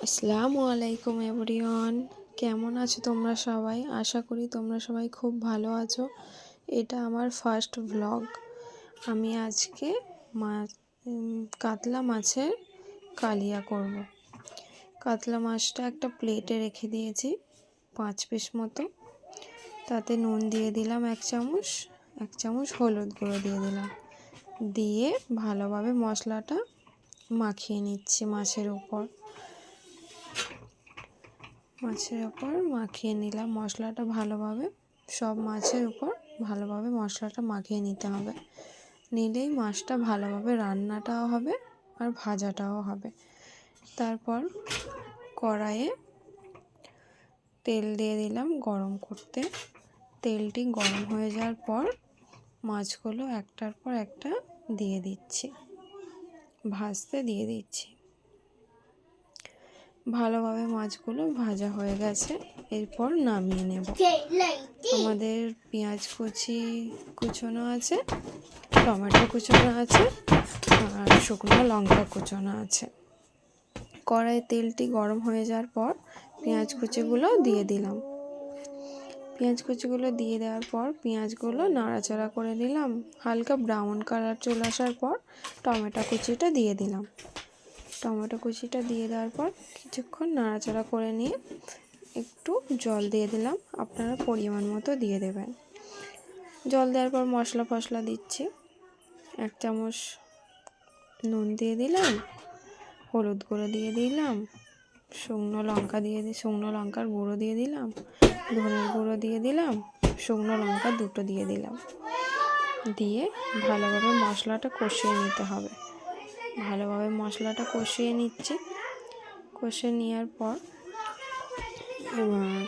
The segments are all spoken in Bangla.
আসসালামু আলাইকুম এভরিওয়ান, কেমন আছো তোমরা সবাই? আশা করি তোমরা সবাই খুব ভালো আছো। এটা আমার ফার্স্ট ভ্লগ। আমি আজকে কাতলা মাছের কালিয়া করব। কাতলা মাছটা একটা প্লেটে রেখে দিয়েছি 5 পিস মতো। তাতে নুন দিয়ে দিলাম 1 চামচ, 1 চামচ হলুদ গুঁড়ো দিয়ে দিলাম, দিয়ে ভালোভাবে মশলাটা মাখিয়ে নিচ্ছি মাছের ওপর মাখিয়ে নিলাম। মশলাটা ভালোভাবে সব মাছের উপর ভালোভাবে মশলাটা মাখিয়ে নিতে হবে। নিলেই মাছটা ভালোভাবে রান্নাটাও হবে আর ভাজাটাও হবে। তারপর কড়াইয়ে তেল দিয়ে দিলাম গরম করতে। তেলটি গরম হয়ে যাওয়ার পর মাছগুলো একটার পর একটা দিয়ে দিচ্ছি, ভাজতে দিয়ে দিচ্ছি। ভালোভাবে মাছগুলো ভাজা হয়ে গেছে, এরপর নামিয়ে নেব। আমাদের পেঁয়াজ কুচোনো আছে, টমেটো কুচোনো আছে আর শুকনো লঙ্কা কুচোনো আছে। কড়াইয়ে তেলটি গরম হয়ে যাওয়ার পর পেঁয়াজ কুচিগুলো দিয়ে দিলাম। পেঁয়াজ কুচিগুলো দিয়ে দেওয়ার পর পেঁয়াজগুলো নাড়াচাড়া করে দিলাম। হালকা ব্রাউন কালার চলে আসার পর টমেটো কুচিটা দিয়ে দিলাম। টমেটো কুচিটা দিয়ে দেওয়ার পর কিছুক্ষণ নাড়াচাড়া করে নিয়ে একটু জল দিয়ে দিলাম। আপনারা পরিমাণ মতো দিয়ে দেবেন। জল দেওয়ার পর মশলা দিচ্ছি। 1 চামচ নুন দিয়ে দিলাম, হলুদ গুঁড়ো দিয়ে দিলাম, শুকনো লঙ্কার গুঁড়ো দিয়ে দিলাম, ধনের গুঁড়ো দিয়ে দিলাম, শুকনো লঙ্কা 2টো দিয়ে দিলাম। দিয়ে ভালোভাবে মশলাটা কষিয়ে নিতে হবে। ভালোভাবে মশলাটা কষিয়ে নিচ্ছি। কষিয়ে নেওয়ার পর এবার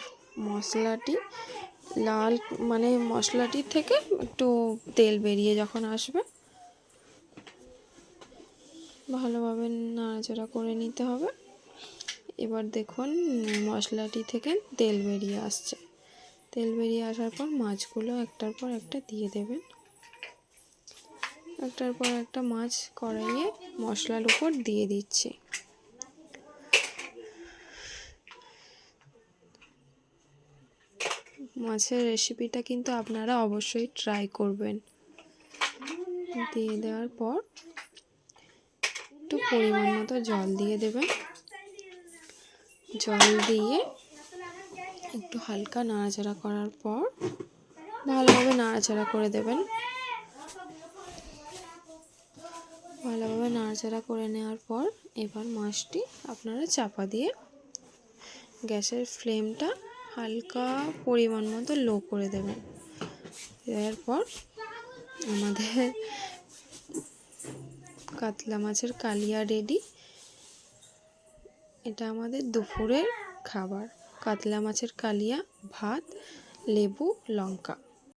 মশলাটি থেকে একটু তেল বেরিয়ে যখন আসবে ভালোভাবে নাড়াচাড়া করে নিতে হবে। এবার দেখুন মশলাটি থেকে তেল বেরিয়ে আসছে। তেল বেরিয়ে আসার পর মাছগুলো একটার পর একটা দিয়ে দেবেন। একটার পর একটা মাছ কড়াইয়ে মশলার উপর দিয়ে দিচ্ছি। মাছের রেসিপিটা কিন্তু আপনারা অবশ্যই ট্রাই করবেন। দিয়ে দেওয়ার পর একটু পরিমাণ মতো জল দিয়ে দেবেন। জল দিয়ে একটু হালকা নাড়াচাড়া করার পর ভালোভাবে নাড়াচাড়া করে দেবেন। ভালোভাবে নাড়াচাড়া করে নেওয়ার পর এবার মাছটি আপনারা চাপা দিয়ে গ্যাসের ফ্লেমটা হালকা পরিমাণ মতো লো করে দেবেন। দেওয়ার পর আমাদের কাতলা মাছের কালিয়া রেডি। এটা আমাদের দুপুরের খাবার। কাতলা মাছের কালিয়া, ভাত, লেবু, লঙ্কা।